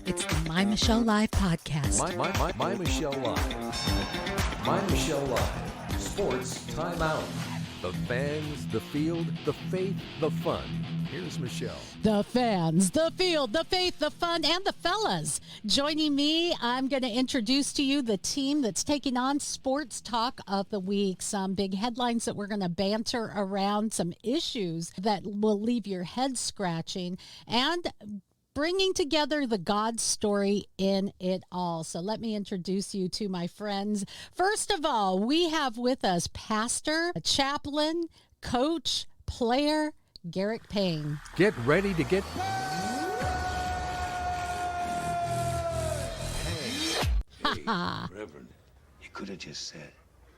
It's the My Michelle Live podcast. My Michelle Live. My Michelle Live. Sports Timeout. The fans, the field, the faith, the fun. Here's Michelle. The fans, the field, the faith, the fun, and the fellas. Joining me, I'm going to introduce to you the team that's taking on Sports Talk of the Week. Some big headlines that we're going to banter around, some issues that will leave your head scratching, and bringing together the God story in it all. So let me introduce you to my friends. First of all, we have with us pastor, chaplain, coach, player, Garrick Payne. Get ready to get... Hey, Reverend, you could have just said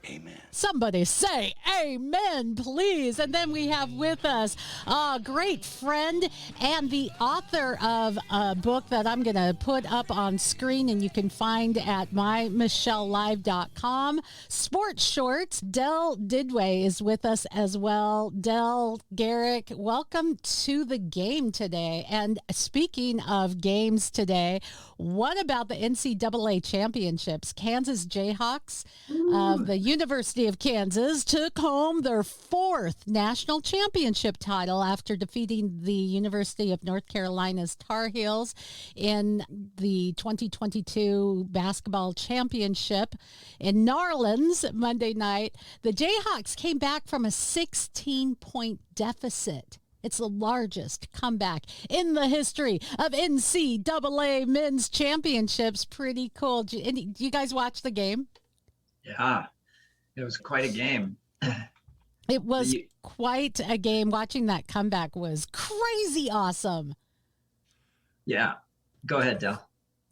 amen. Somebody say amen, please. And then we have with us a great friend and the author of a book that I'm going to put up on screen and you can find at mymichellelive.com. Sports Shorts, Del Duduit is with us as well. Del, Garrick, welcome to the game today. And speaking of games today, what about the NCAA championships? Kansas Jayhawks of the University of Kansas took home their fourth national championship title after defeating the University of North Carolina's Tar Heels in the 2022 basketball championship in New Orleans Monday night. The Jayhawks came back from a 16-point deficit. It's the largest comeback in the history of NCAA men's championships. Pretty cool. Do you guys watch the game? Yeah, it was quite a game. It was quite a game. Watching that comeback was crazy awesome. Yeah. Go ahead, Del.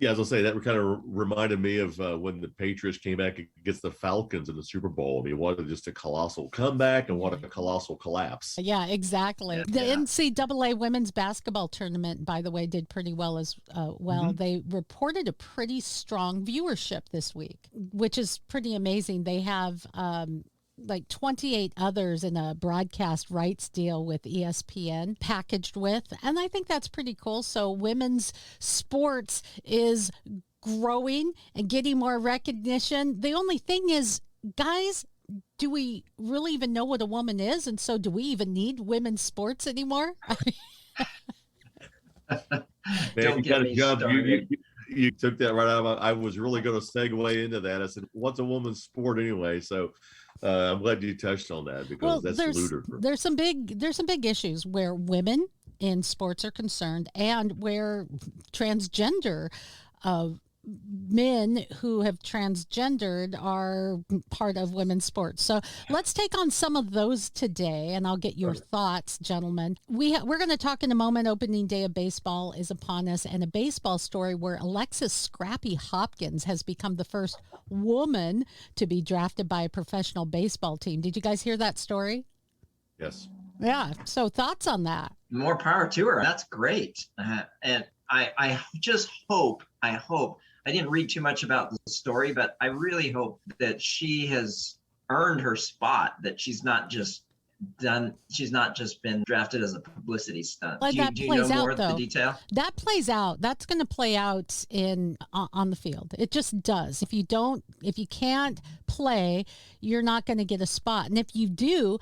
Yeah, as I'll say, that kind of reminded me of when the Patriots came back against the Falcons in the Super Bowl. I mean, what just a colossal comeback and what a colossal collapse. Yeah, exactly. The NCAA women's basketball tournament, by the way, did pretty well as well. Mm-hmm. They reported a pretty strong viewership this week, which is pretty amazing. They have like 28 others in a broadcast rights deal with ESPN packaged with, and I think that's pretty cool. So women's sports is growing and getting more recognition. The only thing is, guys, do we really even know what a woman is? And so do we even need women's sports anymore? Man, you got a job. You took that right out of I was really going to segue into that. I said, what's a woman's sport anyway? So I'm glad you touched on that because that's ludicrous. There's some big issues where women in sports are concerned and where transgender men who have transgendered are part of women's sports. So let's take on some of those today, and I'll get your thoughts, gentlemen. We're going to talk in a moment. Opening day of baseball is upon us, and a baseball story where Alexis "Scrappy" Hopkins has become the first woman to be drafted by a professional baseball team. Did you guys hear that story? Yes. Yeah. So thoughts on that? More power to her. That's great. And I just hope, I didn't read too much about the story, but I really hope that she has earned her spot, that she's not just been drafted as a publicity stunt. Well, do you know more of the detail? That plays out. That's going to play out on the field. It just does. If you can't play, you're not going to get a spot. And if you do,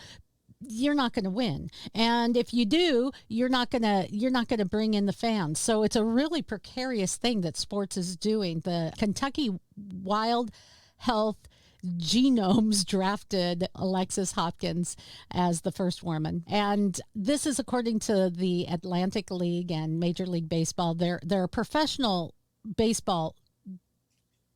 you're not going to win. And if you do, you're not going to bring in the fans. So it's a really precarious thing that sports is doing. The Kentucky Wild Health Genomes drafted Alexis Hopkins as the first woman. And this is according to the Atlantic League and Major League Baseball. They're a professional baseball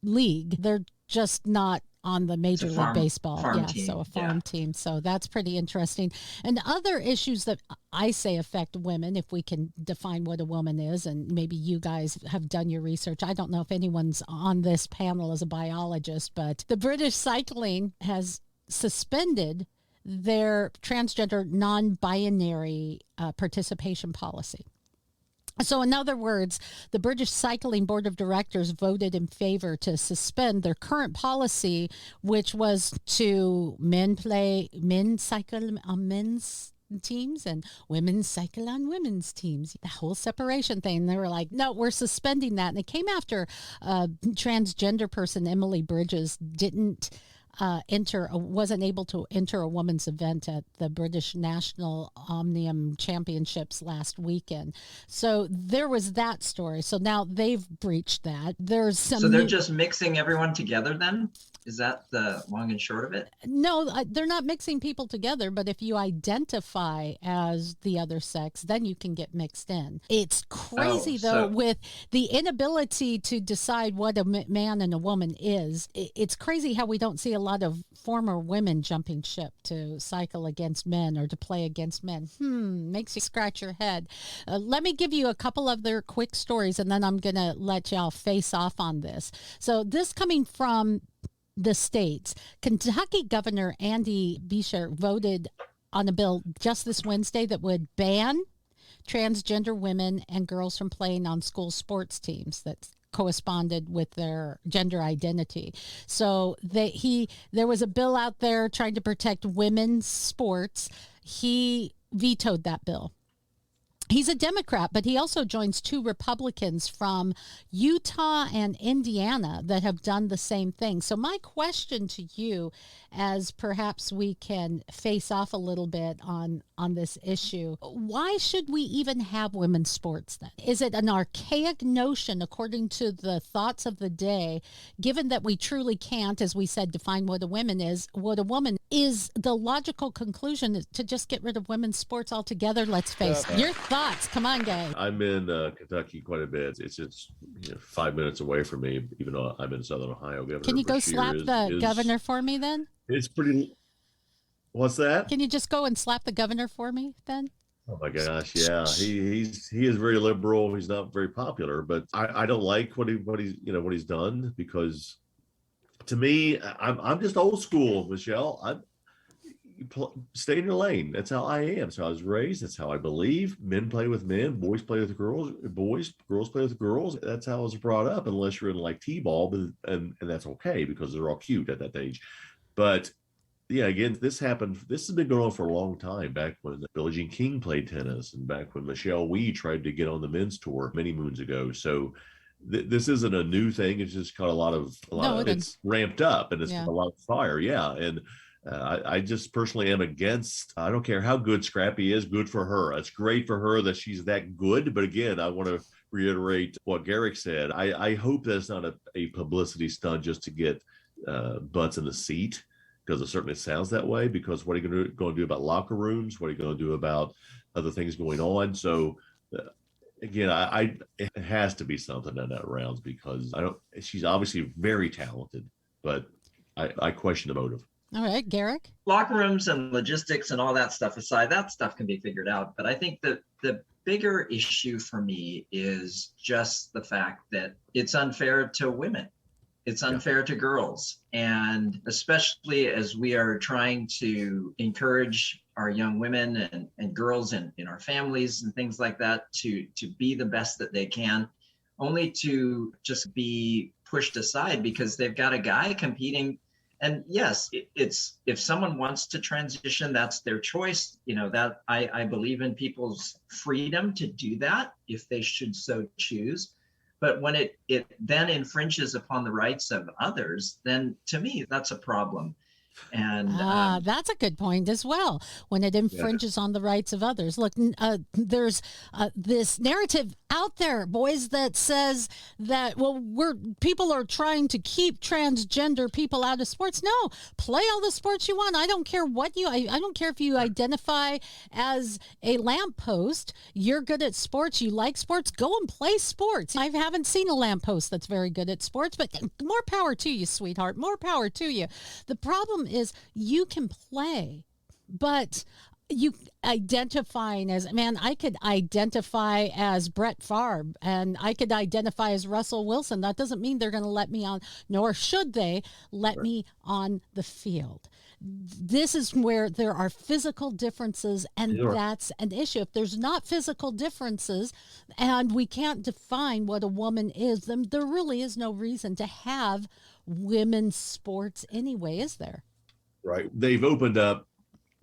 league. They're just not on the Major League Baseball. So a farm team. So that's pretty interesting. And other issues that I say affect women, if we can define what a woman is, and maybe you guys have done your research. I don't know if anyone's on this panel as a biologist, but the British Cycling has suspended their transgender non-binary participation policy. So in other words, the British Cycling Board of Directors voted in favor to suspend their current policy, which was to men cycle on men's teams and women's cycle on women's teams. The whole separation thing. They were like, no, we're suspending that. And it came after a transgender person, Emily Bridges, wasn't able to enter a women's event at the British National Omnium Championships last weekend. So there was that story. So now they've breached that. There's some. So they're just mixing everyone together then? Is that the long and short of it? No, they're not mixing people together, but if you identify as the other sex, then you can get mixed in. It's crazy, with the inability to decide what a man and a woman is. It's crazy how we don't see a lot of former women jumping ship to cycle against men or to play against men. Makes you scratch your head. Let me give you a couple of their quick stories, and then I'm going to let y'all face off on this. So this coming from the states. Kentucky Governor Andy Beshear voted on a bill just this Wednesday that would ban transgender women and girls from playing on school sports teams that corresponded with their gender identity. So there was a bill out there trying to protect women's sports. He vetoed that bill. He's a Democrat, but he also joins two Republicans from Utah and Indiana that have done the same thing. So my question to you, as perhaps we can face off a little bit on this issue, why should we even have women's sports then? Is it an archaic notion, according to the thoughts of the day, given that we truly can't, as we said, define what a woman is, what a woman is? The logical conclusion is to just get rid of women's sports altogether. Let's face it. Your thoughts. Come on, guys. I'm in Kentucky quite a bit. It's just 5 minutes away from me, even though I'm in Southern Ohio. Governor Can you go Beshear slap the governor for me then? It's pretty. What's that? Can you just go and slap the governor for me then? Oh my gosh, yeah. He is very liberal. He's not very popular, but I don't like what he's done, because to me, I'm just old school, Michelle. Stay in your lane. That's how I am. That's how I was raised. That's how I believe. Men play with men. Boys play with girls. Girls play with girls. That's how I was brought up, unless you're in like T-ball, and that's okay because they're all cute at that age. But yeah, again, this happened. This has been going on for a long time, back when Billie Jean King played tennis and back when Michelle Wie tried to get on the men's tour many moons ago. So this isn't a new thing. It's just got a lot of it's ramped up, and it's got a lot of fire. Yeah. And I just personally am against. I don't care how good Scrappy is. Good for her. It's great for her that she's that good. But again, I want to reiterate what Garrick said. I hope that's not a publicity stunt just to get butts in the seat, because it certainly sounds that way. Because what are you going to do about locker rooms? What are you going to do about other things going on? So again, it has to be something in that rounds, because she's obviously very talented, but I question the motive. All right, Garrick. Locker rooms and logistics and all that stuff aside, that stuff can be figured out. But I think that the bigger issue for me is just the fact that it's unfair to women. It's unfair to girls. And especially as we are trying to encourage our young women and girls in our families and things like that to be the best that they can, only to just be pushed aside because they've got a guy competing. And yes, it's if someone wants to transition, that's their choice. That I believe in people's freedom to do that if they should so choose. But when it then infringes upon the rights of others, then to me, that's a problem. And that's a good point as well. When it infringes on the rights of others. Look, there's this narrative out there, boys, that says that people are trying to keep transgender people out of sports. No, play all the sports you want. I don't care I don't care if you identify as a lamppost. You're good at sports. You like sports. Go and play sports. I haven't seen a lamppost that's very good at sports, but more power to you, sweetheart. More power to you. The problem is you can play, but you identifying as, man, I could identify as Brett Favre and I could identify as Russell Wilson. That doesn't mean they're going to let me on, nor should they let me on the field. This is where there are physical differences, and that's an issue. If there's not physical differences and we can't define what a woman is, then there really is no reason to have women's sports anyway, is there? Right. They've opened up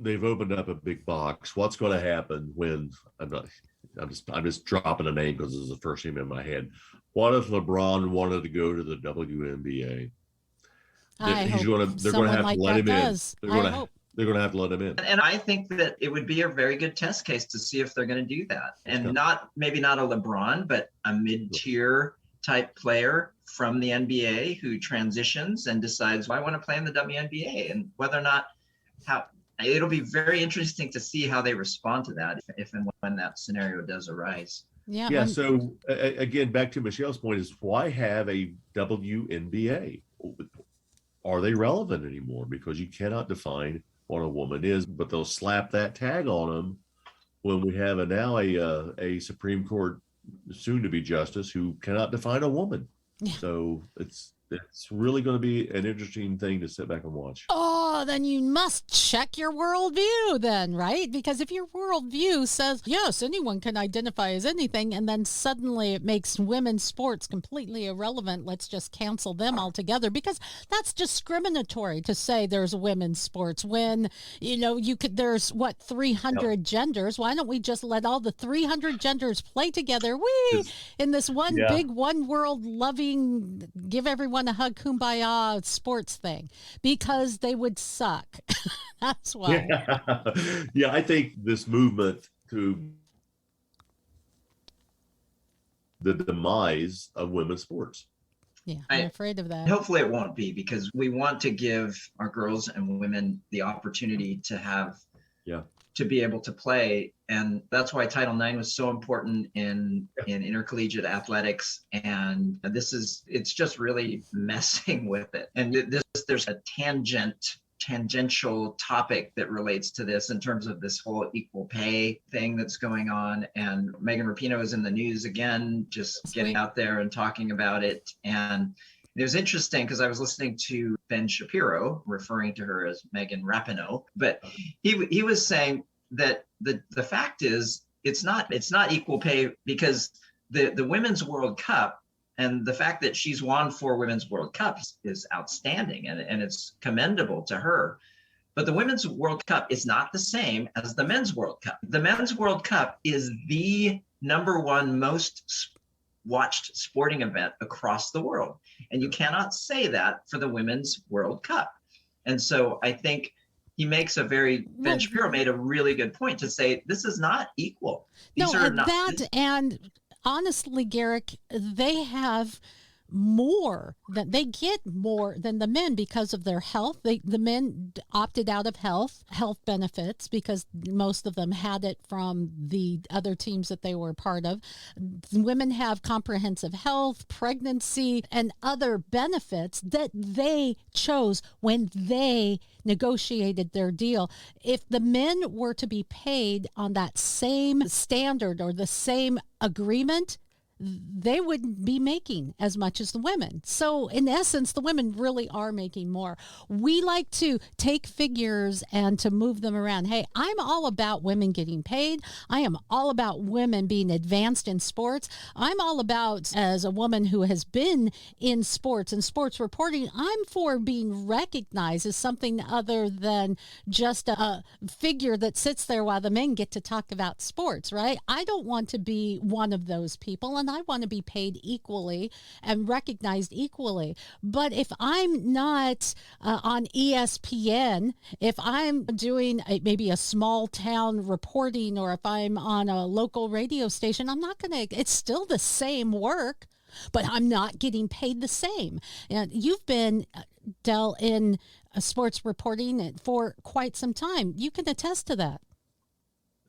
they've opened up a big box. What's going to happen when I'm just dropping a name because this is the first name in my head. What if LeBron wanted to go to the WNBA? They're going to have to let him in. They're going to have to let him in. And I think that it would be a very good test case to see if they're going to do that. And maybe not a LeBron, but a mid-tier type player from the NBA who transitions and decides, well, I want to play in the WNBA, and whether or not it'll be very interesting to see how they respond to that if and when that scenario does arise. Yeah. So again, back to Michelle's point is, why have a WNBA? Are they relevant anymore? Because you cannot define what a woman is, but they'll slap that tag on them when we have a Supreme Court soon-to-be justice who cannot define a woman. Yeah. So it's really going to be an interesting thing to sit back and watch. Oh, then you must check your worldview then, right? Because if your worldview says, yes, anyone can identify as anything, and then suddenly it makes women's sports completely irrelevant, let's just cancel them altogether, because that's discriminatory to say there's women's sports when, there's 300 genders. Why don't we just let all the 300 genders play together? In this one big one world loving, give everyone a hug, kumbaya sports thing, because they would suck. That's why. Yeah, I think this movement to the demise of women's sports. Yeah, I'm afraid of that. Hopefully it won't be, because we want to give our girls and women the opportunity to be able to play. And that's why Title IX was so important in intercollegiate athletics. And it's just really messing with it. And there's a tangential topic that relates to this in terms of this whole equal pay thing that's going on. And Megan Rapinoe is in the news again, just getting out there and talking about it. And it was interesting because I was listening to Ben Shapiro referring to her as Megan Rapinoe, but he was saying that the fact is it's not equal pay, because the Women's World Cup and the fact that she's won 4 Women's World Cups is outstanding and it's commendable to her. But the Women's World Cup is not the same as the Men's World Cup. The Men's World Cup is the #1 most watched sporting event across the world. And you cannot say that for the Women's World Cup. And so I think Ben Shapiro made a really good point to say, this is not equal. And honestly, Garrick, they have they get more than the men because of their health. The men opted out of health benefits because most of them had it from the other teams that they were part of. Women have comprehensive health, pregnancy, and other benefits that they chose when they negotiated their deal. If the men were to be paid on that same standard or the same agreement, they wouldn't be making as much as the women. So in essence, the women really are making more. We like to take figures and to move them around. Hey, I'm all about women getting paid. I am all about women being advanced in sports. I'm all about, as a woman who has been in sports and sports reporting, I'm for being recognized as something other than just a figure that sits there while the men get to talk about sports, right? I don't want to be one of those people, and I want to be paid equally and recognized equally. But if I'm not on ESPN, if I'm doing maybe a small town reporting, or if I'm on a local radio station, I'm not going to, it's still the same work, but I'm not getting paid the same. And you've been, Del, in sports reporting for quite some time. You can attest to that.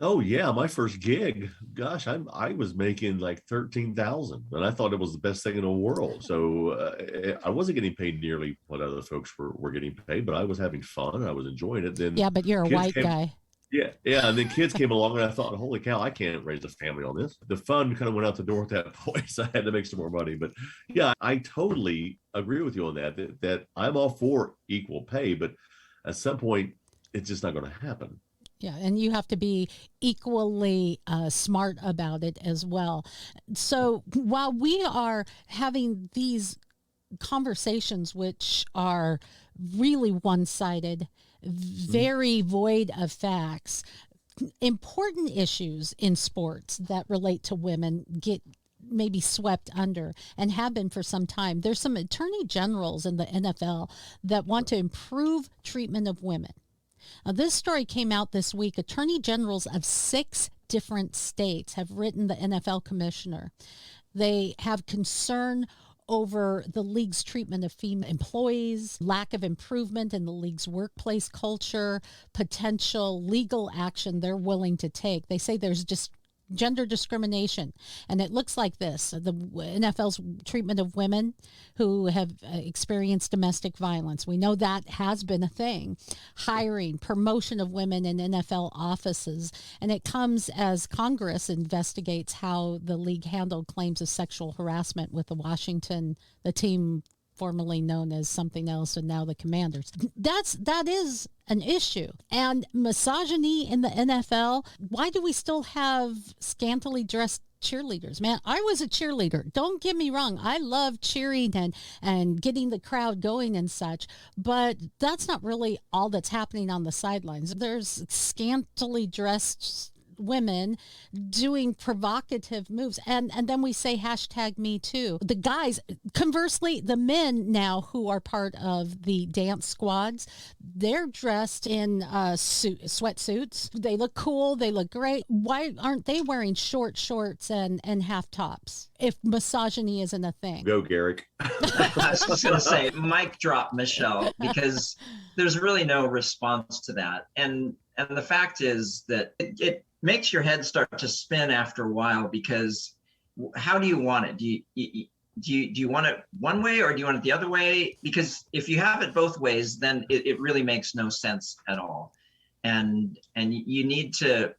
Oh yeah, my first gig, gosh, I was making like $13,000, and I thought it was the best thing in the world. So I wasn't getting paid nearly what other folks were getting paid, but I was having fun and I was enjoying it. Then but you're a white guy. Yeah, and then kids came along, and I thought, holy cow, I can't raise a family on this. The fun kind of went out the door at that point, so I had to make some more money. But yeah, I totally agree with you on that I'm all for equal pay, but at some point, it's just not going to happen. Yeah, and you have to be equally smart about it as well. So while we are having these conversations, which are really one-sided, very void of facts. Important issues in sports that relate to women get maybe swept under and have been for some time. There's some attorney generals in the NFL that want to improve treatment of women. Now, this story came out this week. Attorney generals of 6 different states have written the NFL commissioner. They have concern over the league's treatment of female employees, lack of improvement in the league's workplace culture, potential legal action they're willing to take. They say there's just gender discrimination, and it looks like this: the NFL's treatment of women who have experienced domestic violence. We know that has been a thing. Hiring, promotion of women in NFL offices, and it comes as Congress investigates how the league handled claims of sexual harassment with the team formerly known as something else, and now the Commanders. That is an issue. And misogyny in the NFL, why do we still have scantily dressed cheerleaders? Man, I was a cheerleader. Don't get me wrong. I love cheering and getting the crowd going and such, but that's not really all that's happening on the sidelines. There's scantily dressed women doing provocative moves, and then we say #MeToo. The guys, conversely, the men now who are part of the dance squads, they're dressed in sweatsuits. They look cool, they look great. Why aren't they wearing short shorts and half tops if misogyny isn't a thing? Go, Garrick. I was just going to say, mic drop, Michelle, because there's really no response to that. And the fact is that it makes your head start to spin after a while, because how do you want it? Do you want it one way, or do you want it the other way? Because if you have it both ways, then it really makes no sense at all. And you need to,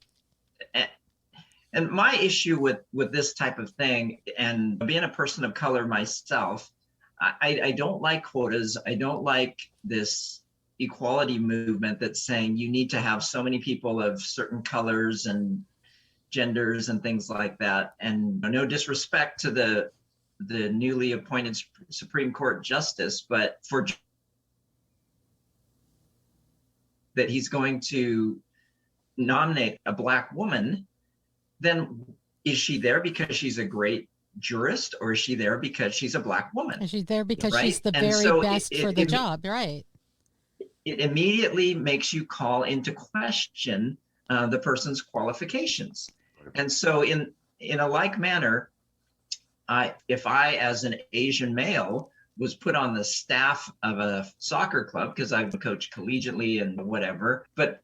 and my issue with this type of thing, and being a person of color myself, I don't like quotas. I don't like this equality movement that's saying you need to have so many people of certain colors and genders and things like that. And no disrespect to the newly appointed Supreme Court justice, but for that he's going to nominate a Black woman, then is she there because she's a great jurist, or is she there because she's a Black woman? Is she there because right? she's the and very so best for the job, right? It immediately makes you call into question the person's qualifications. And so in a like manner, if I, as an Asian male, was put on the staff of a soccer club, because I've coached collegiately and whatever, but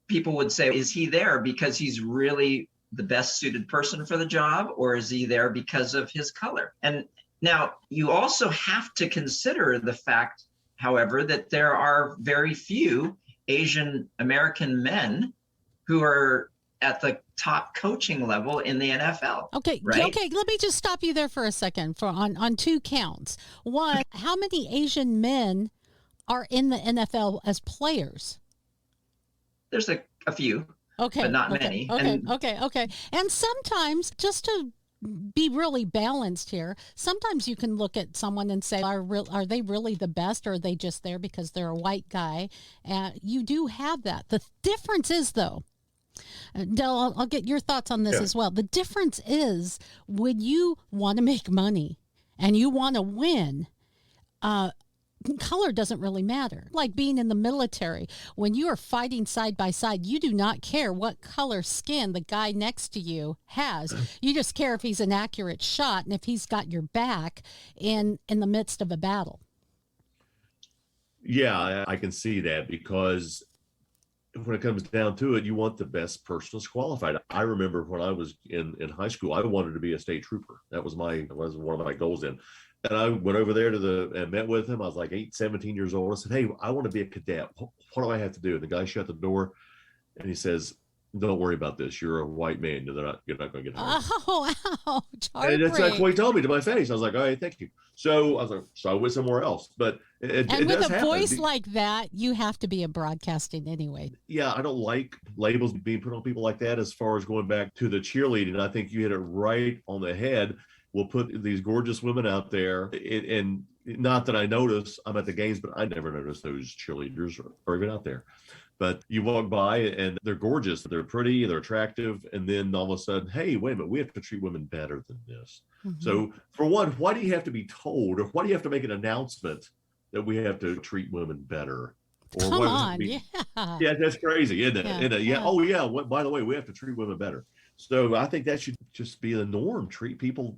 people would say, is he there because he's really the best suited person for the job, or is he there because of his color? And now you also have to consider the fact, however, that there are very few Asian American men who are at the top coaching level in the NFL. Okay, right? Okay. Let me just stop you there for a second on 2 counts. One, how many Asian men are in the NFL as players? There's a few, okay, but not okay, many. Okay. And sometimes, just to be really balanced here, sometimes you can look at someone and say, are they really the best, or are they just there because they're a white guy? And you do have that. The difference is, though, Del, I'll get your thoughts on this as well. The difference is, when you want to make money and you want to win, color doesn't really matter. Like being in the military, when you are fighting side by side, you do not care what color skin the guy next to you has. You just care if he's an accurate shot and if he's got your back in the midst of a battle. Yeah, I can see that, because when it comes down to it, you want the best person that's qualified. I remember when I was in high school, I wanted to be a state trooper. That was one of my goals then. And I went over there and met with him. I was like 17 years old. I said, hey, I want to be a cadet. What do I have to do? And the guy shut the door and he says, don't worry about this. You're a white man. You're not going to get hired. Oh, ouch. And that's what he told me to my face. I was like, all right, thank you. So I was like, so I went somewhere else. But it with does a happen. voice like that, you have to be in broadcasting anyway. Yeah, I don't like labels being put on people like that. As far as going back to the cheerleading, I think you hit it right on the head. will put these gorgeous women out there, and not that I notice, I'm at the games, but I never notice those cheerleaders or even out there. But you walk by and they're gorgeous, they're pretty, they're attractive, and then all of a sudden, hey, wait a minute, we have to treat women better than this. So for one, why do you have to be told, or why do you have to make an announcement that we have to treat women better? Or Come on, yeah, that's crazy, isn't it? Yeah. Oh yeah. By the way, we have to treat women better. So I think that should just be the norm. Treat people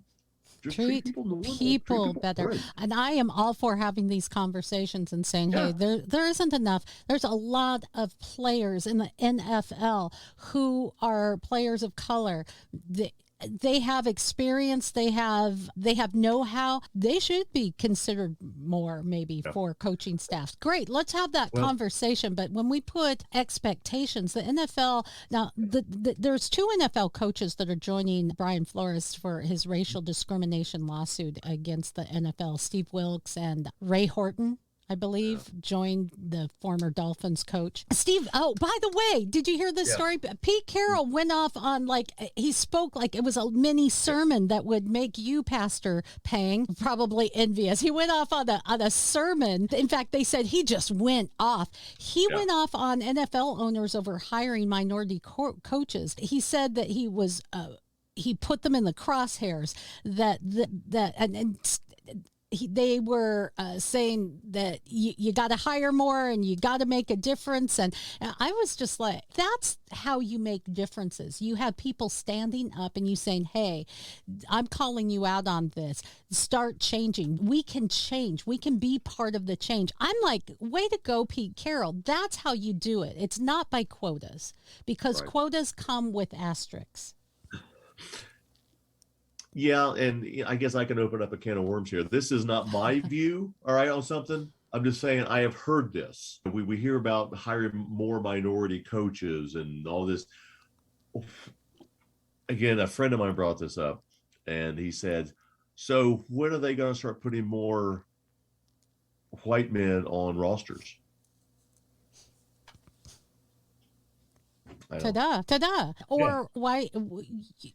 better. Great. And I am all for having these conversations and saying, hey, there isn't enough. There's a lot of players in the NFL who are players of color. They have experience, they have know-how. They should be considered more maybe for coaching staffs. Great, let's have that conversation. But when we put expectations, the NFL, now there's 2 NFL coaches that are joining Brian Flores for his racial discrimination lawsuit against the NFL. Steve Wilkes and Ray Horton, I believe, joined the former Dolphins coach. Steve, oh, by the way, did you hear this story? Pete Carroll went off on, he spoke like it was a mini sermon that would make you, Pastor Pang, probably envious. He went off on a sermon. In fact, they said he just went off. He went off on NFL owners over hiring minority coaches. He said that he put them in the crosshairs, they were saying that you got to hire more and you got to make a difference. And I was just like, that's how you make differences. You have people standing up and you saying, hey, I'm calling you out on this. Start changing. We can change. We can be part of the change. I'm like, way to go, Pete Carroll. That's how you do it. It's not by quotas, because quotas come with asterisks. Yeah, and I guess I can open up a can of worms here. This is not my view, all right, on something. I'm just saying I have heard this. We hear about hiring more minority coaches and all this. Again, a friend of mine brought this up, and he said, so when are they going to start putting more white men on rosters? Ta-da. Or why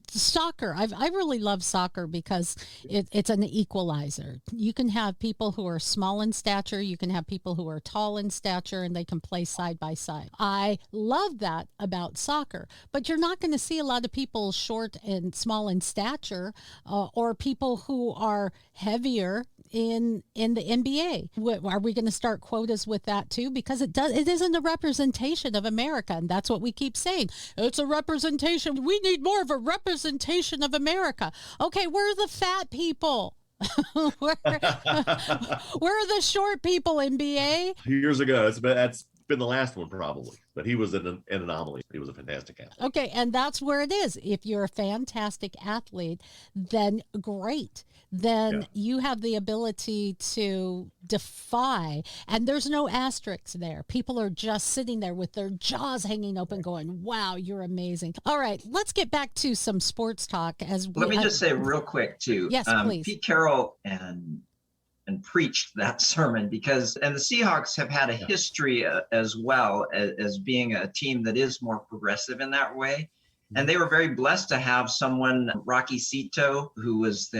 soccer? I really love soccer because it's an equalizer. You can have people who are small in stature. You can have people who are tall in stature, and they can play side by side. I love that about soccer, but you're not going to see a lot of people short and small in stature or people who are heavier in the NBA. Are we going to start quotas with that too? Because it isn't a representation of America, and that's what we keep saying. It's a representation. We need more of a representation of America. Okay, where are the fat people? where are the short people, NBA? Years ago, that's been the last one probably, but he was an anomaly. He was a fantastic athlete. Okay, and that's where it is. If you're a fantastic athlete, then great. Then you have the ability to defy, and there's no asterisks there. People are just sitting there with their jaws hanging open going, wow, you're amazing. All right, let's get back to some sports talk. Let me just say real quick too. Yes, please. Pete Carroll and preached that sermon and the Seahawks have had a history as well as being a team that is more progressive in that way. And they were very blessed to have someone, Rocky Cito, who was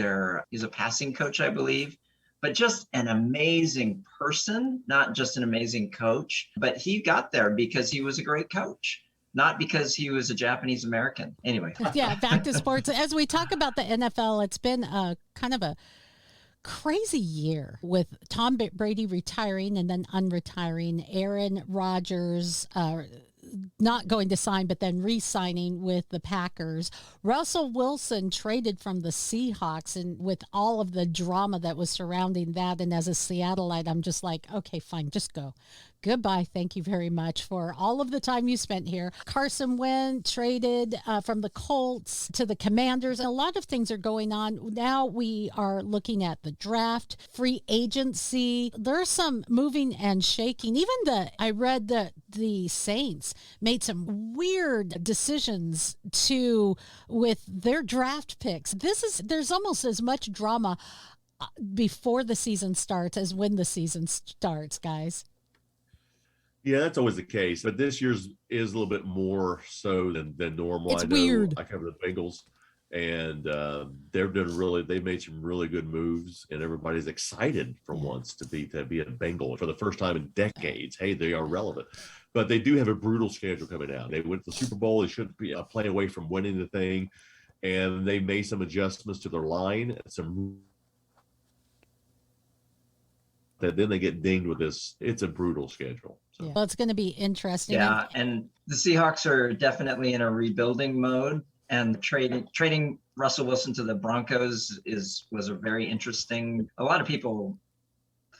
he's a passing coach, I believe, but just an amazing person, not just an amazing coach, but he got there because he was a great coach, not because he was a Japanese American. Anyway. Yeah, back to sports. As we talk about the NFL, it's been kind of a crazy year with Tom Brady retiring and then unretiring, Aaron Rodgers not going to sign, but then re-signing with the Packers. Russell Wilson traded from the Seahawks, and with all of the drama that was surrounding that. And as a Seattleite, I'm just like, okay, fine, just go. Goodbye. Thank you very much for all of the time you spent here. Carson Wentz traded from the Colts to the Commanders. A lot of things are going on. Now we are looking at the draft, free agency. There's some moving and shaking. I read that the Saints made some weird decisions with their draft picks. There's almost as much drama before the season starts as when the season starts, guys. Yeah, that's always the case, but this year's is a little bit more so than normal. It's weird. I cover the Bengals, And they made some really good moves, and everybody's excited for once to be a Bengal for the first time in decades. Hey, they are relevant. But they do have a brutal schedule coming out. They went to the Super Bowl. They shouldn't be a play away from winning the thing. And they made some adjustments to their line. Then they get dinged with this. It's a brutal schedule. So. Well, it's going to be interesting. Yeah, and the Seahawks are definitely in a rebuilding mode. And trading Russell Wilson to the Broncos was a very interesting. A lot of people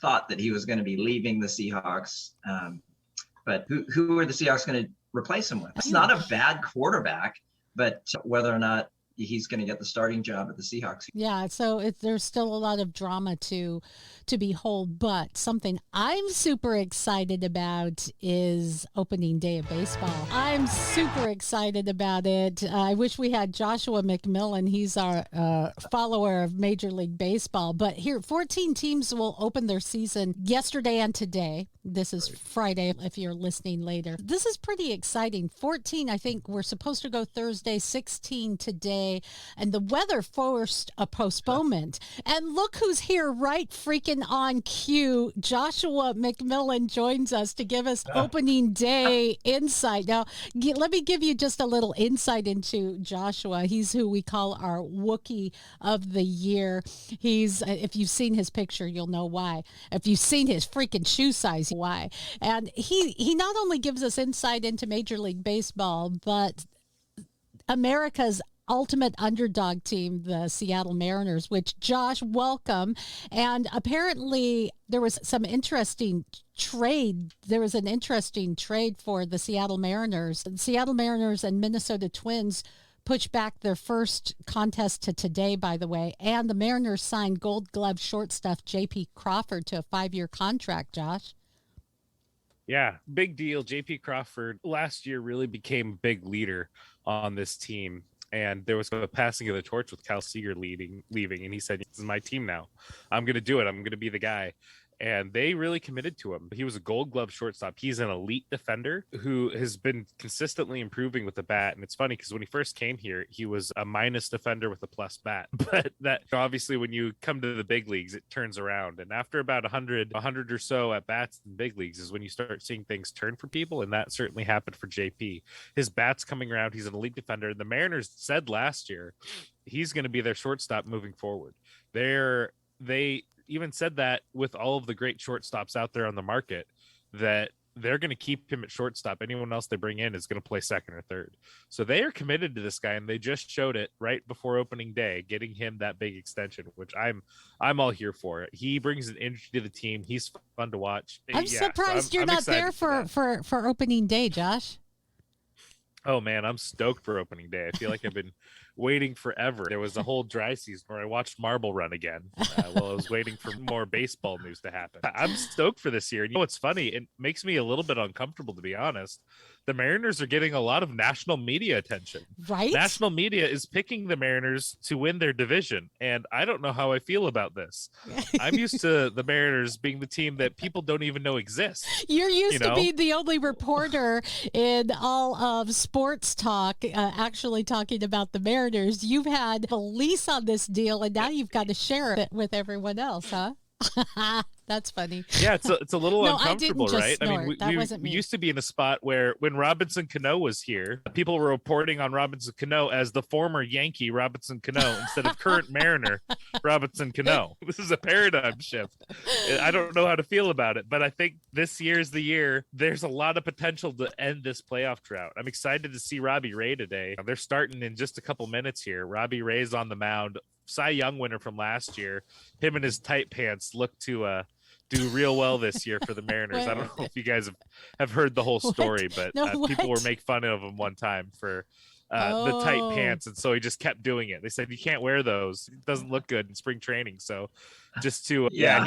thought that he was going to be leaving the Seahawks. But who are the Seahawks going to replace him with? It's not a bad quarterback, but whether or not he's going to get the starting job at the Seahawks. Yeah, so there's still a lot of drama to behold, but something I'm super excited about is opening day of baseball. I'm super excited about it. I wish we had Joshua McMillen. He's our follower of Major League Baseball. But here, 14 teams will open their season yesterday and today. This is Friday if you're listening later. This is pretty exciting. 14, I think we're supposed to go Thursday, 16 today, and the weather forced a postponement. And look who's here right freaking on cue. Joshua McMillen joins us to give us opening day insight. Now, let me give you just a little insight into Joshua. He's who we call our Wookiee of the year. He's, if you've seen his picture, you'll know why. If you've seen his freaking shoe size, why. And he not only gives us insight into Major League Baseball, but America's ultimate underdog team, the Seattle Mariners, which, Josh, welcome. And apparently there was some interesting trade. There was an interesting trade for the Seattle Mariners. The Seattle Mariners and Minnesota Twins pushed back their first contest to today, by the way. And the Mariners signed Gold Glove shortstop J.P. Crawford to a 5-year contract, Josh. Yeah, big deal. J.P. Crawford last year really became a big leader on this team. And there was a passing of the torch with Kyle Seager leaving, and he said, "This is my team now. I'm going to do it. I'm going to be the guy." And they really committed to him. He was a Gold Glove shortstop. He's an elite defender who has been consistently improving with the bat. And it's funny because when he first came here, he was a minus defender with a plus bat. But that obviously, when you come to the big leagues, it turns around. And after about 100 or so at bats in big leagues is when you start seeing things turn for people. And that certainly happened for JP. His bat's coming around. He's an elite defender. The Mariners said last year he's going to be their shortstop moving forward. They even said that with all of the great shortstops out there on the market, that they're going to keep him at shortstop. Anyone else they bring in is going to play second or third. So they are committed to this guy, and they just showed it right before opening day, getting him that big extension, which I'm all here for. He brings an energy to the team. He's fun to watch. I'm surprised you're not there for opening day, Josh. Oh man, I'm stoked for opening day. I feel like I've been waiting forever. There was a whole dry season where I watched Marble run again while I was waiting for more baseball news to happen. I'm stoked for this year. And you know what's funny? It makes me a little bit uncomfortable, to be honest. The Mariners are getting a lot of national media attention. Right? National media is picking the Mariners to win their division, and I don't know how I feel about this. I'm used to the Mariners being the team that people don't even know exists. You're used to being the only reporter in all of sports talk actually talking about the Mariners. You've had the lease on this deal, and now you've got to share it with everyone else, huh? That's funny. Yeah, it's a little uncomfortable, right? Snort. I mean, we used to be in a spot where when Robinson Cano was here, people were reporting on Robinson Cano as the former Yankee Robinson Cano instead of current Mariner Robinson Cano. This is a paradigm shift. I don't know how to feel about it, but I think this year's the year. There's a lot of potential to end this playoff drought. I'm excited to see Robbie Ray today. They're starting in just a couple minutes here. Robbie Ray's on the mound. Cy Young winner from last year. Him and his tight pants look to do real well this year for the Mariners. I don't know if you guys have heard the whole story, but people were making fun of him one time for the tight pants, and so he just kept doing it. They said, "You can't wear those. It doesn't look good in spring training." So he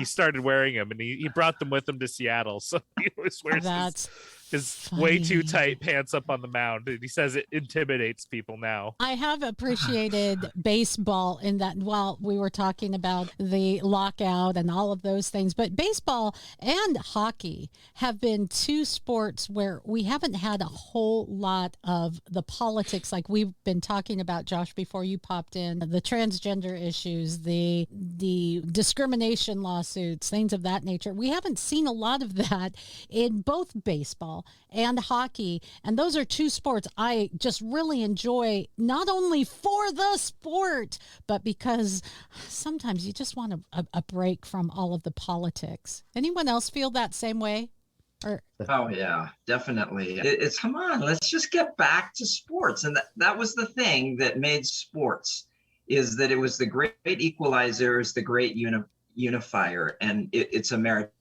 started wearing them, and he brought them with him to Seattle. So he always wears his way too Funny. tight pants up on the mound. And he says it intimidates people now. I have appreciated baseball in that while we were talking about the lockout and all of those things, but baseball and hockey have been two sports where we haven't had a whole lot of the politics like we've been talking about, Josh, before you popped in, the transgender issues, the discrimination lawsuits, things of that nature. We haven't seen a lot of that in both baseball and hockey. And those are two sports I just really enjoy, not only for the sport, but because sometimes you just want a break from all of the politics. Anyone else feel that same way? Oh yeah, definitely. It's come on, let's just get back to sports. And that was the thing that made sports, is that it was the great equalizer, is the great unifier, and it's America.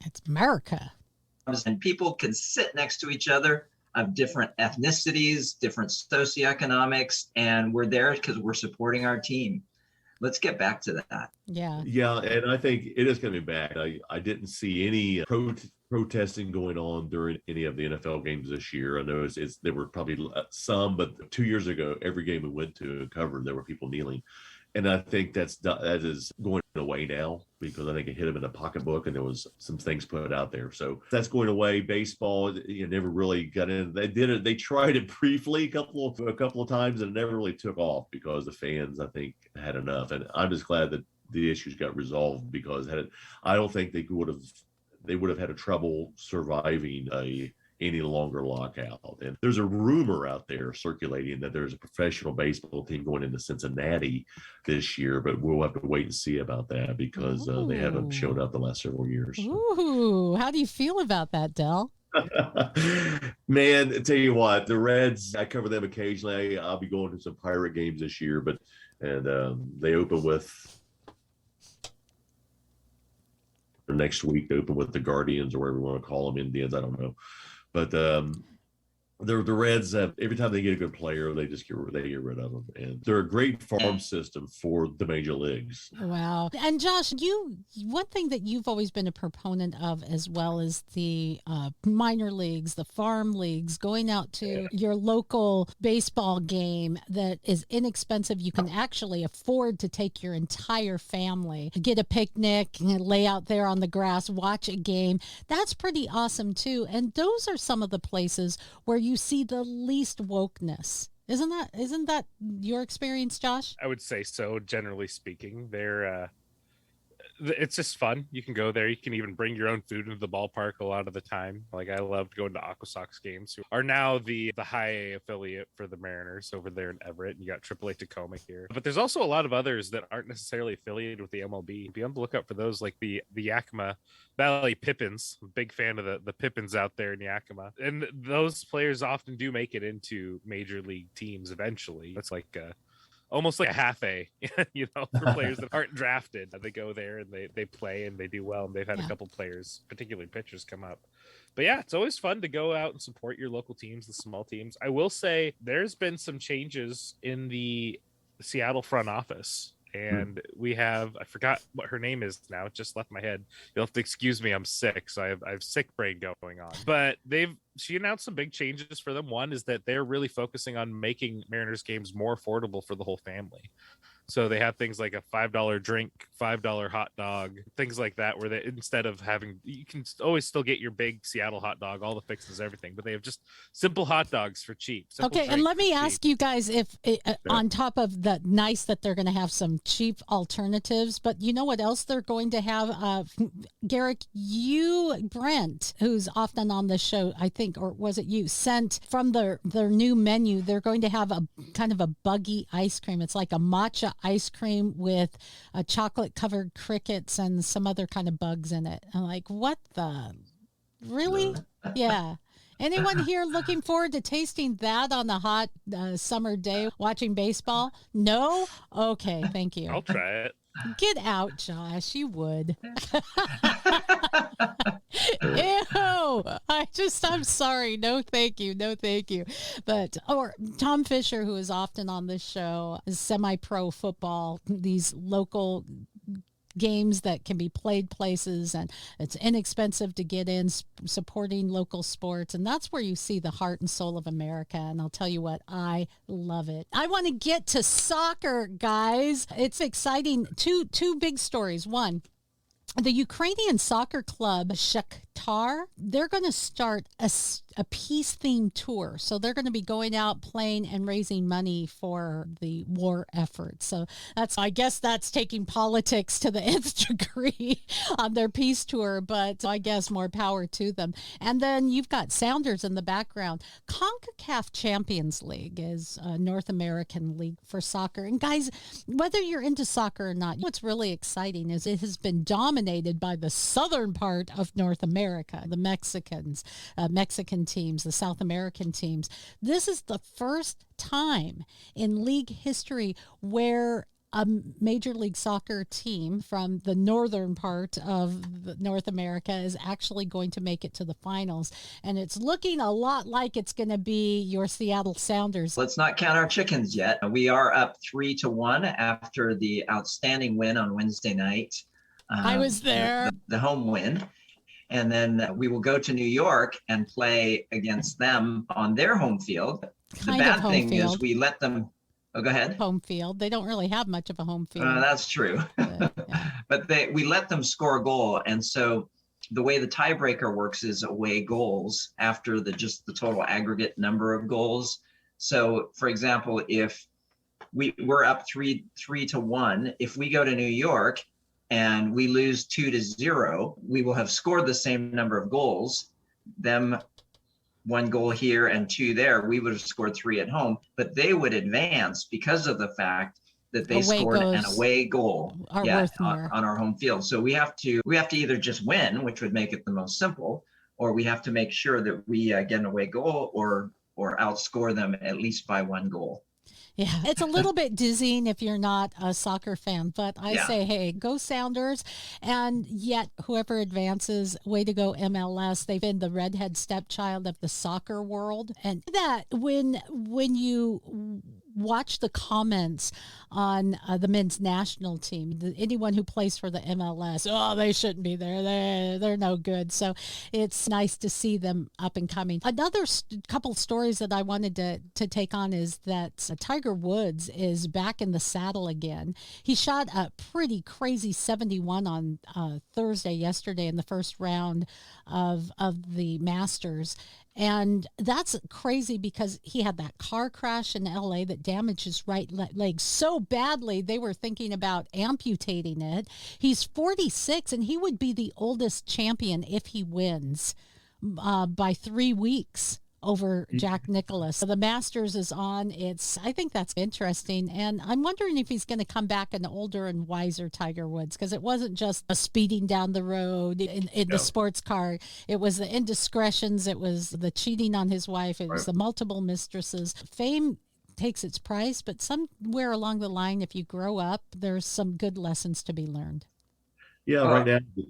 It's America. And people can sit next to each other of different ethnicities, different socioeconomics, and we're there because we're supporting our team. Let's get back to that. Yeah. Yeah, and I think it is coming back. I didn't see any protesting going on during any of the NFL games this year. I know there were probably some, but 2 years ago, every game we went to and covered, there were people kneeling. And I think that is going away now, because I think it hit them in the pocketbook and there was some things put out there. So that's going away. Baseball, never really got in. They did it. They tried it briefly a couple of times, and it never really took off because the fans, I think, had enough. And I'm just glad that the issues got resolved, because I don't think they would have had a trouble surviving any longer lockout. And there's a rumor out there circulating that there's a professional baseball team going into Cincinnati this year, but we'll have to wait and see about that, because they haven't shown up the last several years. Ooh, how do you feel about that, Del? Man, I tell you what, the Reds, I cover them occasionally. I'll be going to some Pirate games this year, and they open with next week. They open with the Guardians, or whatever you want to call them, Indians, I don't know. But the Reds, every time they get a good player, they get rid of them, and they're a great farm system for the major leagues. Wow. And Josh, one thing that you've always been a proponent of, as well as the minor leagues, the farm leagues, going out to your local baseball game that is inexpensive. You can actually afford to take your entire family, get a picnic, and lay out there on the grass, watch a game. That's pretty awesome too. And those are some of the places where you see the least wokeness. Isn't that your experience, Josh? I would say so, generally speaking. It's just fun. You can go there. You can even bring your own food into the ballpark a lot of the time. Like, I loved going to Aqua Sox games, who are now the high A affiliate for the Mariners over there in Everett. And you got AAA Tacoma here. But there's also a lot of others that aren't necessarily affiliated with the MLB. Be on the lookout for those, like the Yakima Valley Pippins. I'm a big fan of the Pippins out there in Yakima. And those players often do make it into major league teams eventually. It's like almost like a half A, for players that aren't drafted. They go there and they play and they do well. And they've had a couple players, particularly pitchers, come up. But yeah, it's always fun to go out and support your local teams, the small teams. I will say there's been some changes in the Seattle front office. And we have, I forgot what her name is now. It just left my head. You'll have to excuse me. I'm sick. So I have sick brain going on. But she announced some big changes for them. One is that they're really focusing on making Mariners games more affordable for the whole family. So they have things like a $5 drink, $5 hot dog, things like that, where instead of you can always still get your big Seattle hot dog, all the fixes, everything, but they have just simple hot dogs for cheap. Okay, and let me ask you guys if on top of the nice that they're going to have some cheap alternatives, but you know what else they're going to have? Garrick, Brent, who's often on the show, I think, or was it you, sent from their new menu, they're going to have a kind of a buggy ice cream. It's like a matcha ice cream with chocolate covered crickets and some other kind of bugs in it. I'm like, what the? Really? Yeah. Anyone here looking forward to tasting that on a hot summer day watching baseball? No? Okay, thank you. I'll try it. Get out, Josh. You would. Ew. I'm sorry. No, thank you. No, thank you. Or Tom Fisher, who is often on this show, is semi-pro football, these local games that can be played places, and it's inexpensive to get in, supporting local sports. And that's where you see the heart and soul of America. And I'll tell you what, I love it. I want to get to soccer, guys. It's exciting. Two big stories. One, the Ukrainian soccer club Shakhtar, they're going to start a peace-themed tour. So they're going to be going out, playing, and raising money for the war effort. So I guess that's taking politics to the nth degree on their peace tour, but I guess more power to them. And then you've got Sounders in the background. CONCACAF Champions League is a North American league for soccer. And guys, whether you're into soccer or not, what's really exciting is it has been dominated by the southern part of North America, the Mexican teams, the South American teams. This is the first time in league history where a Major League Soccer team from the northern part of North America is actually going to make it to the finals. And it's looking a lot like it's going to be your Seattle Sounders. Let's not count our chickens yet. We are up 3-1 after the outstanding win on Wednesday night. I was there. The home win. And then we will go to New York and play against them on their home field. The bad thing is we let them. Oh, go ahead. Home field. They don't really have much of a home field. That's true. But we let them score a goal. And so the way the tiebreaker works is away goals after the total aggregate number of goals. So, for example, if we're up 3-1, if we go to New York and we lose 2-0, we will have scored the same number of goals. Them 1 goal here and 2 there, we would have scored 3 at home, but they would advance because of the fact that they scored an away goal on our home field. So we have to either just win, which would make it the most simple, or we have to make sure that we get an away goal or outscore them at least by 1 goal. Yeah, it's a little bit dizzying if you're not a soccer fan, but I say, hey, go Sounders. And yet, whoever advances, way to go MLS. They've been the redhead stepchild of the soccer world. And that when you watch the comments on the men's national team, anyone who plays for the MLS, they shouldn't be there. They're no good. So it's nice to see them up and coming. Another couple stories that I wanted to take on is that Tiger Woods is back in the saddle again. He shot a pretty crazy 71 on yesterday in the first round of the Masters. And that's crazy because he had that car crash in LA that damaged his right leg so badly they were thinking about amputating it. He's 46 and he would be the oldest champion if he wins by 3 weeks over Jack Nicklaus. So the Masters is on. I think that's interesting. And I'm wondering if he's going to come back an older and wiser Tiger Woods, because it wasn't just a speeding down the road in the sports car. It was the indiscretions. It was the cheating on his wife. It was the multiple mistresses. Fame takes its price, but somewhere along the line, if you grow up, there's some good lessons to be learned. Yeah,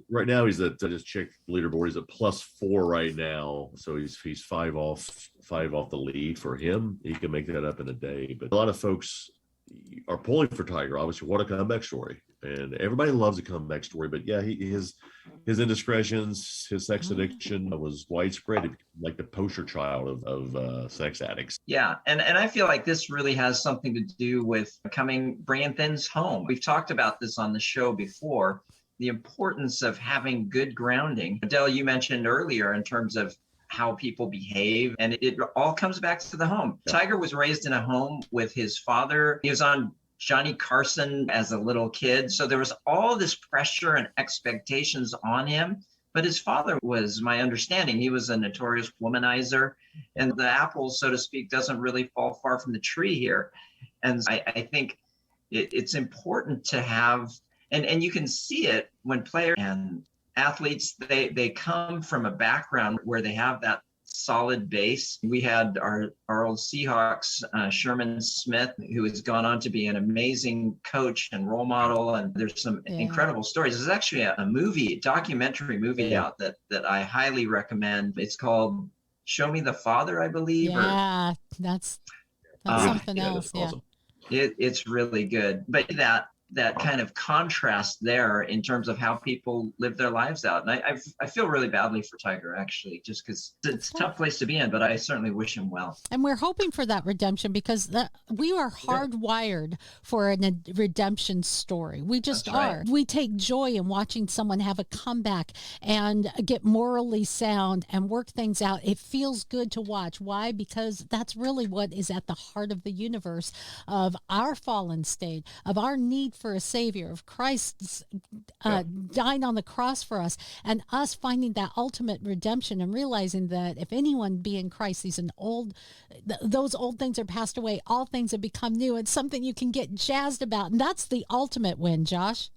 right now he's at, I just checked the leaderboard, he's at +4 right now. So he's 5 off the lead. For him, he can make that up in a day. But a lot of folks are pulling for Tiger. Obviously, what a comeback story. And everybody loves a comeback story. But yeah, his indiscretions, his sex addiction was widespread, like the poster child of sex addicts. Yeah, and I feel like this really has something to do with bringing things home. We've talked about this on the show before. The importance of having good grounding. Adele, you mentioned earlier in terms of how people behave, and it all comes back to the home. Yeah. Tiger was raised in a home with his father. He was on Johnny Carson as a little kid. So there was all this pressure and expectations on him. But his father was, my understanding, he was a notorious womanizer. And the apple, so to speak, doesn't really fall far from the tree here. And I think it's important to have, and you can see it when players and athletes, they come from a background where they have that solid base. We had our old Seahawks, Sherman Smith, who has gone on to be an amazing coach and role model. And there's some incredible stories. There's actually a documentary movie out that I highly recommend. It's called Show Me the Father, I believe. Yeah, that's something else. Awesome. It's really good. But that that kind of contrast there in terms of how people live their lives out. And I feel really badly for Tiger, actually, just because it's a tough place to be in, but I certainly wish him well. And we're hoping for that redemption because we are hardwired for a redemption story. We just are. We take joy in watching someone have a comeback and get morally sound and work things out. It feels good to watch. Why? Because that's really what is at the heart of the universe of our fallen state, of our need for a savior, of Christ's dying on the cross for us, and us finding that ultimate redemption and realizing that if anyone be in Christ, those old things are passed away, all things have become new. It's something you can get jazzed about, and that's the ultimate win, Josh.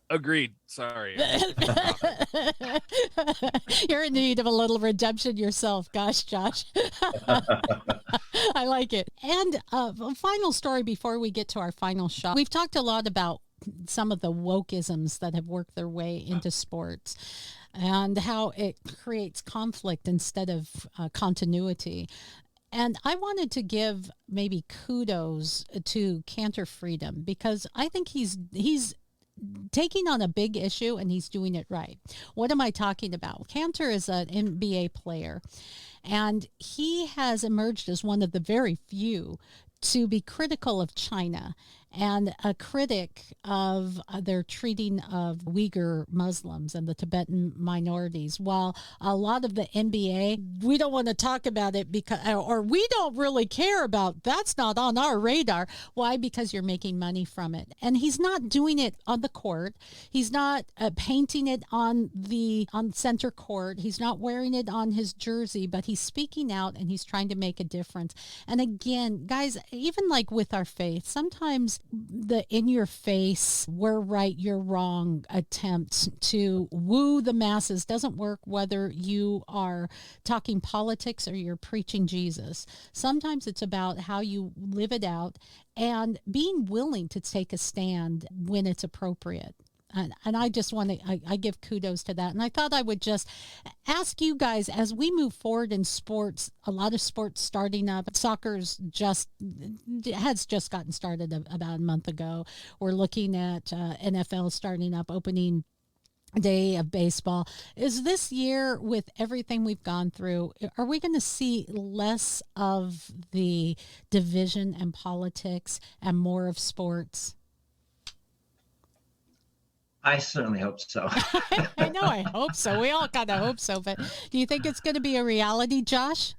Agreed. Sorry. You're in need of a little redemption yourself. Gosh, Josh. I like it. And a final story before we get to our final shot. We've talked a lot about some of the wokeisms that have worked their way into sports and how it creates conflict instead of continuity. And I wanted to give maybe kudos to Cantor Freedom because I think he's taking on a big issue and he's doing it right. What am I talking about? Cantor is an NBA player, and he has emerged as one of the very few to be critical of China and a critic of their treating of Uyghur Muslims and the Tibetan minorities. While a lot of the NBA, we don't want to talk about it because, or we don't really care about, that's not on our radar. Why? Because you're making money from it. And he's not doing it on the court. He's not painting it on center court. He's not wearing it on his jersey, but he's speaking out and he's trying to make a difference. And again, guys, even like with our faith, sometimes the in your face, we're right, you're wrong attempt to woo the masses doesn't work whether you are talking politics or you're preaching Jesus. Sometimes it's about how you live it out and being willing to take a stand when it's appropriate. And I just want to, I give kudos to that. And I thought I would just ask you guys, as we move forward in sports, a lot of sports starting up, soccer's has just gotten started about a month ago. We're looking at NFL starting up, opening day of baseball. Is this year, with everything we've gone through, are we going to see less of the division and politics and more of sports? I certainly hope so. I know, I hope so. We all kind of hope so. But do you think it's going to be a reality, Josh?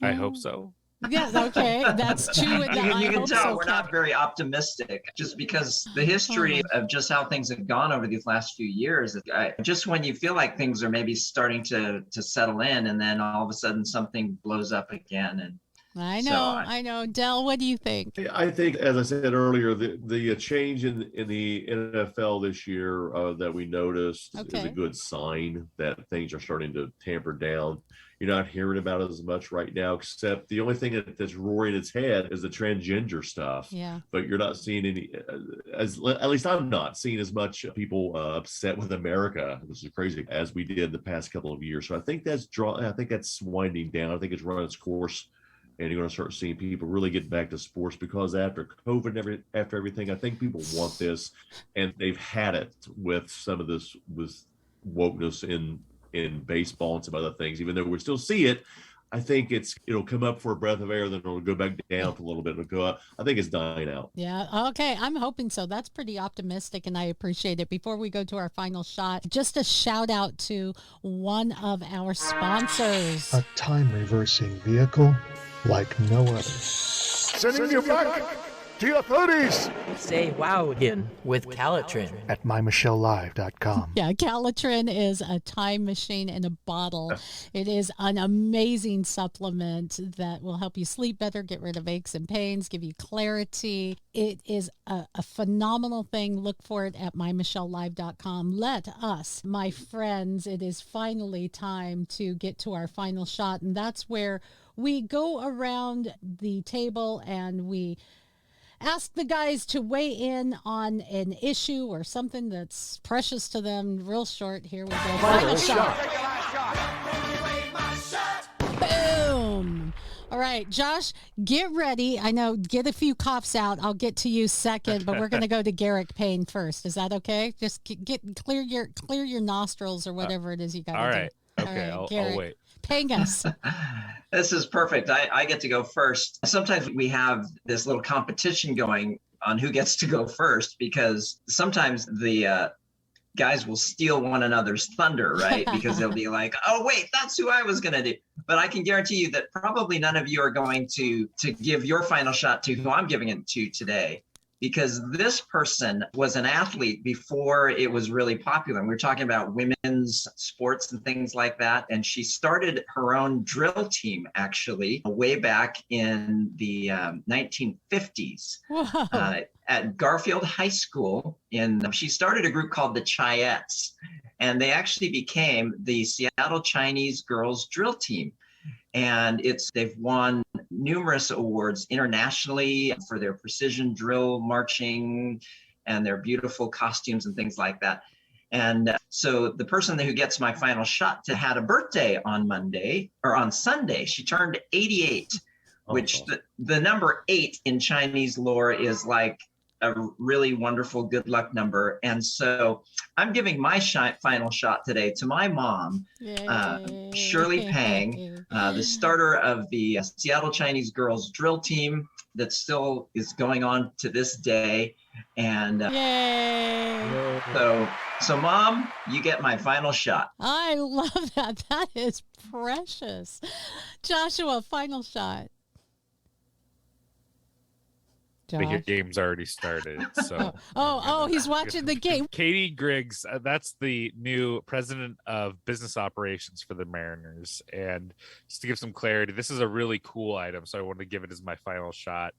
I hope so. Yeah, okay. That's true. You can tell we're not very optimistic just because the history of just how things have gone over these last few years. Just when you feel like things are maybe starting to settle in, and then all of a sudden something blows up again. And I know. Del, what do you think? I think, as I said earlier, the change in the NFL this year that we noticed is a good sign that things are starting to tamper down. You're not hearing about it as much right now, except the only thing that's roaring its head is the transgender stuff. Yeah. But you're not seeing any, at least I'm not seeing as much people upset with America, which is crazy, as we did the past couple of years. So I think that's winding down. I think it's run its course. And you're going to start seeing people really get back to sports because after COVID and after everything, I think people want this, and they've had it with some of this with wokeness in baseball and some other things. Even though we still see it, I think it'll come up for a breath of air, then it'll go back down for a little bit. It'll go up. I think it's dying out. Yeah. Okay. I'm hoping so. That's pretty optimistic, and I appreciate it. Before we go to our final shot, just a shout out to one of our sponsors. A time reversing vehicle like no other. Sending you back to your 30s. Say wow again with Calitrin at mymichellelive.com. Yeah, Calitrin is a time machine in a bottle. It is an amazing supplement that will help you sleep better, get rid of aches and pains, give you clarity. It is a phenomenal thing. Look for it at mymichellelive.com. Let us, my friends, it is finally time to get to our final shot, and that's where we go around the table and we ask the guys to weigh in on an issue or something that's precious to them. Real short. Here we go. Final shot. Boom. All right, Josh, get ready. I know, get a few coughs out. I'll get to you second, but we're going to go to Garrick Payne first. Is that okay? Just clear your nostrils or whatever it is you got to do. All right. Okay, All right, I'll wait. Paying us. This is perfect. I get to go first. Sometimes we have this little competition going on who gets to go first, because sometimes the guys will steal one another's thunder, right? Because they'll be like, oh, wait, that's who I was going to do. But I can guarantee you that probably none of you are going to give your final shot to who I'm giving it to today, because this person was an athlete before it was really popular. And we're talking about women's sports and things like that. And she started her own drill team, actually, way back in the 1950s at Garfield High School. She started a group called the Chiettes, and they actually became the Seattle Chinese girls drill team. And they've won numerous awards internationally for their precision drill marching and their beautiful costumes and things like that. And so the person who gets my final shot had a birthday on Sunday. She turned 88, which the number 8 in Chinese lore is like a really wonderful good luck number. And so I'm giving my final shot today to my mom, Shirley Pang, the starter of the Seattle Chinese girls drill team that still is going on to this day. And so Mom, you get my final shot. I love that. That is precious. Joshua, final shot. The game's already started. So he's watching the game. Katie Griggs, that's the new president of business operations for the Mariners. And just to give some clarity, this is a really cool item, so I wanted to give it as my final shot.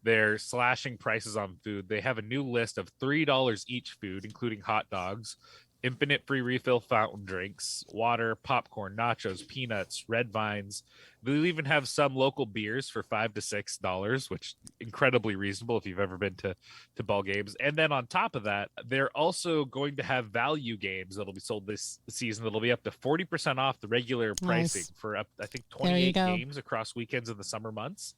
They're slashing prices on food. They have a new list of $3 each food, including hot dogs, infinite free refill fountain drinks, water, popcorn, nachos, peanuts, red vines. They'll even have some local beers for $5 to $6, which incredibly reasonable if you've ever been to ball games. And then on top of that, they're also going to have value games that'll be sold this season. That'll be up to 40% off the regular pricing for I think 28 games across weekends in the summer months.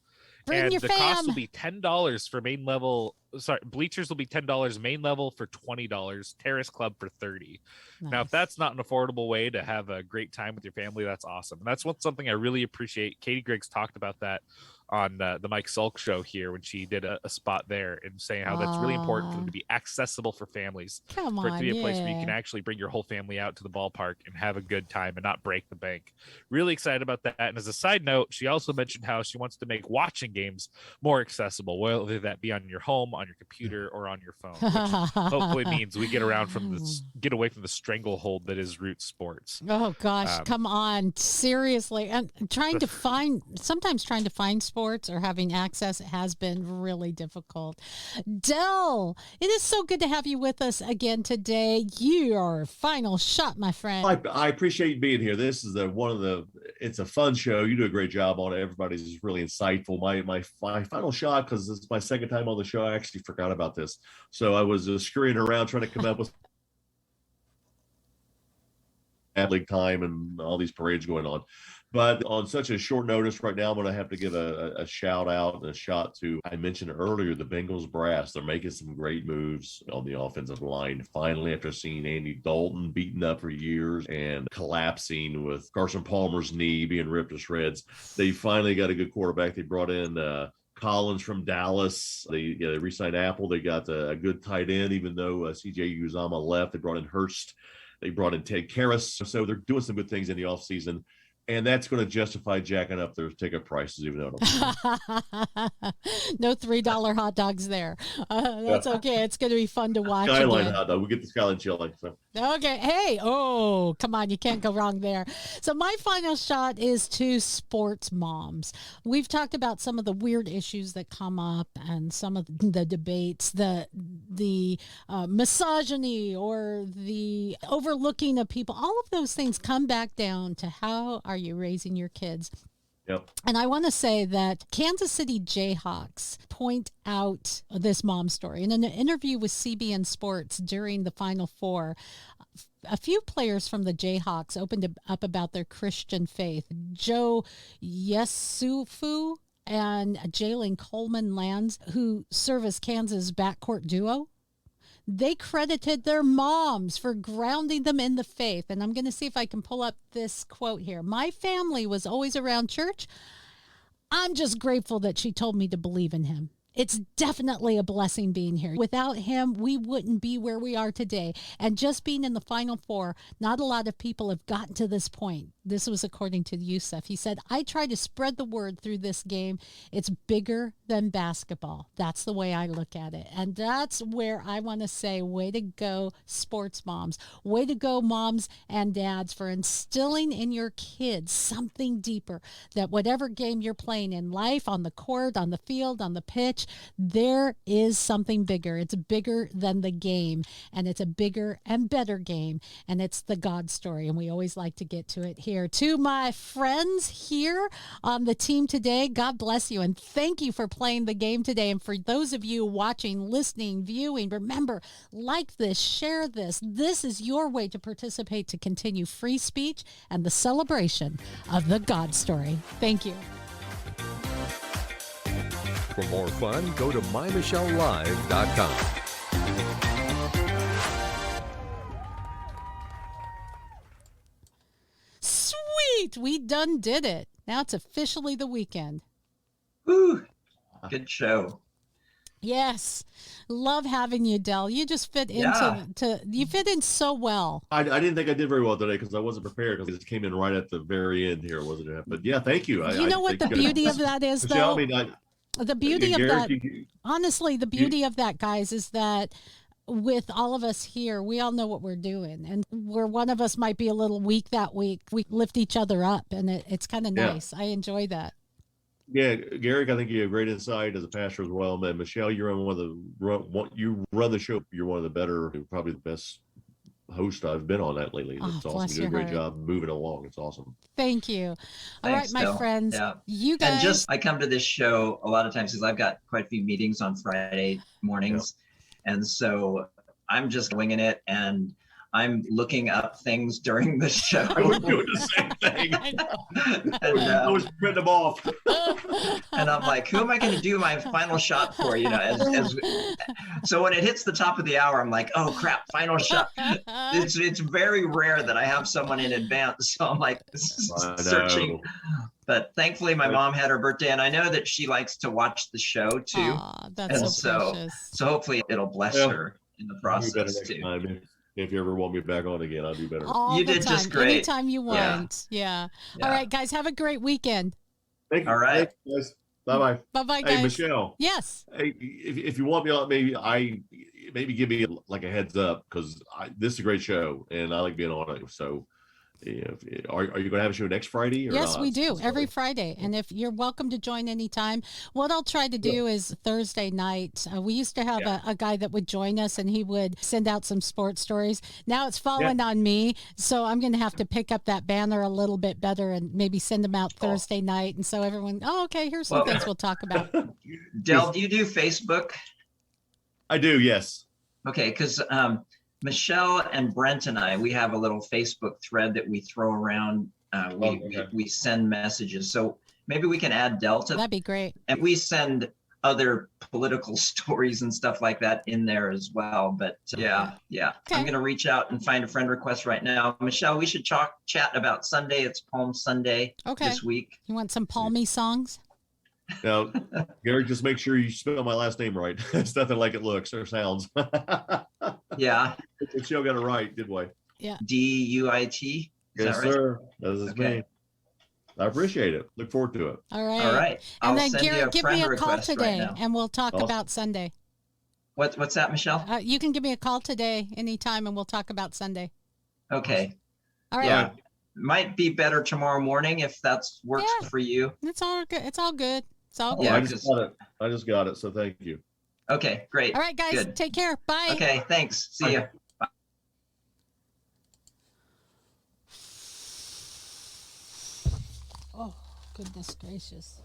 Bring your fam. Cost will be $10 for main level. Sorry, bleachers will be $10, main level for $20, terrace club for $30. Nice. Now, if that's not an affordable way to have a great time with your family, that's awesome. And that's something I really appreciate. Katie Griggs talked about that on the Mike Sulk show here when she did a spot there, and saying how that's really important for them to be accessible for families. For it to be a place where you can actually bring your whole family out to the ballpark and have a good time and not break the bank. Really excited about that. And as a side note, she also mentioned how she wants to make watching games more accessible, whether that be on your home, on your computer, or on your phone, which hopefully means we get away from the stranglehold that is Root Sports. Oh gosh, come on, seriously. And sometimes trying to find sports or having access has been really difficult. Del, it is so good to have you with us again today. Your final shot, my friend. I appreciate being here. This is it's a fun show. You do a great job on it. Everybody's really insightful. My final shot, because it's my second time on the show, I actually forgot about this. So I was scurrying around trying to come up with league time and all these parades going on. But on such a short notice right now, I'm going to have to give a shout out and a shot to, I mentioned earlier, the Bengals brass. They're making some great moves on the offensive line. Finally, after seeing Andy Dalton beaten up for years and collapsing with Carson Palmer's knee being ripped to shreds, they finally got a good quarterback. They brought in Collins from Dallas. They re-signed Apple. They got a good tight end, even though CJ Uzama left. They brought in Hurst. They brought in Ted Karras. So they're doing some good things in the offseason. And that's going to justify jacking up their ticket prices, even though no $3 hot dogs there. That's okay. It's going to be fun to watch. Skyline hot dog. We get the Skyline chili. So. Okay. Hey, come on. You can't go wrong there. So my final shot is to sports moms. We've talked about some of the weird issues that come up and some of the debates, the misogyny or the overlooking of people. All of those things come back down to how are you raising your kids? Yep. And I want to say that Kansas City Jayhawks point out this mom story. In an interview with CBN Sports during the Final Four, a few players from the Jayhawks opened up about their Christian faith. Joe Yesufu and Jalen Coleman Lands, who serve as Kansas backcourt duo, they credited their moms for grounding them in the faith. And I'm going to see if I can pull up this quote here. My family was always around church. I'm just grateful that she told me to believe in him. It's definitely a blessing being here. Without him, we wouldn't be where we are today. And just being in the Final Four, not a lot of people have gotten to this point. This was according to Yusuf. He said, I try to spread the word through this game. It's bigger than basketball. That's the way I look at it. And that's where I want to say, way to go, sports moms. Way to go, moms and dads, for instilling in your kids something deeper, that whatever game you're playing in life, on the court, on the field, on the pitch, there is something bigger. It's bigger than the game, and it's a bigger and better game, and it's the God story, and we always like to get to it here. To my friends here on the team today, God bless you, and thank you for playing the game today. And for those of you watching, listening, viewing, remember, like this, share this. This is your way to participate, to continue free speech and the celebration of the God story. Thank you. For more fun, go to mymichellelive.com. Sweet! We done did it. Now it's officially the weekend. Woo! Good show. Yes. Love having you, Del. You just fit into you fit in so well. I didn't think I did very well today because I wasn't prepared, because it came in right at the very end here, wasn't it? But yeah, thank you. You know what the beauty of that is, though? The beauty of that, honestly, the beauty of that, guys, is that with all of us here, we all know what we're doing. And where one of us might be a little weak that week, we lift each other up, and it's kind of nice. I enjoy that. Yeah, Garrick, I think you have great insight as a pastor as well. Man, Michelle, you're on you run the show. You're one of the better, probably the best host I've been on that lately. It's awesome. You do a great job moving along. It's awesome. Thank you. All right, my friends. Yeah. You guys. And I come to this show a lot of times because I've got quite a few meetings on Friday mornings. Yeah. And so I'm just winging it, and I'm looking up things during the show. I was doing the same thing. I was printing them off. And I'm like, who am I going to do my final shot for? So when it hits the top of the hour, I'm like, oh crap, final shot. It's very rare that I have someone in advance. So I'm like searching. But thankfully, my mom had her birthday, and I know that she likes to watch the show too. Aww, that's so precious. So hopefully it'll bless her in the process too. If you ever want me back on again, I'll do better. You did just great. Anytime you want. Yeah. All right, guys. Have a great weekend. Thank you. All right. Thanks, guys. Bye-bye. Bye-bye, guys. Hey, Michelle. Yes. Hey, if you want me on, maybe give me like a heads up, because this is a great show, and I like being on it. So are you going to have a show next Friday? Or yes, not? we do every Friday. And if you're welcome to join anytime. What I'll try to do is Thursday night. We used to have a guy that would join us, and he would send out some sports stories. Now it's fallen on me. So I'm going to have to pick up that banner a little bit better and maybe send them out Thursday night. And so everyone, okay, here's some things we'll talk about. Del, do you do Facebook? I do, yes. Okay, because Michelle and Brent and we have a little Facebook thread that we throw around. We send messages. So maybe we can add Delta. That'd be great. And we send other political stories and stuff like that in there as well. But yeah. Okay. I'm going to reach out and find a friend request right now. Michelle, we should chat about Sunday. It's Palm Sunday this week. You want some palmy songs? Now, Garrick, just make sure you spell my last name right. It's nothing like it looks or sounds. Yeah. Michelle got it right, did we? Yeah. Duit. Yes, sir. That is me. I appreciate it. Look forward to it. All right. All right. And then Garrick, give me a call today, and we'll talk about Sunday. What's that, Michelle? You can give me a call today anytime, and we'll talk about Sunday. Okay. All right. Yeah. Might be better tomorrow morning if that works for you. It's all good. It's all good. It's all good. Yeah, I just got it. So thank you. Okay, great. All right, guys. Good. Take care. Bye. Okay, thanks. See ya. Bye. Oh, goodness gracious.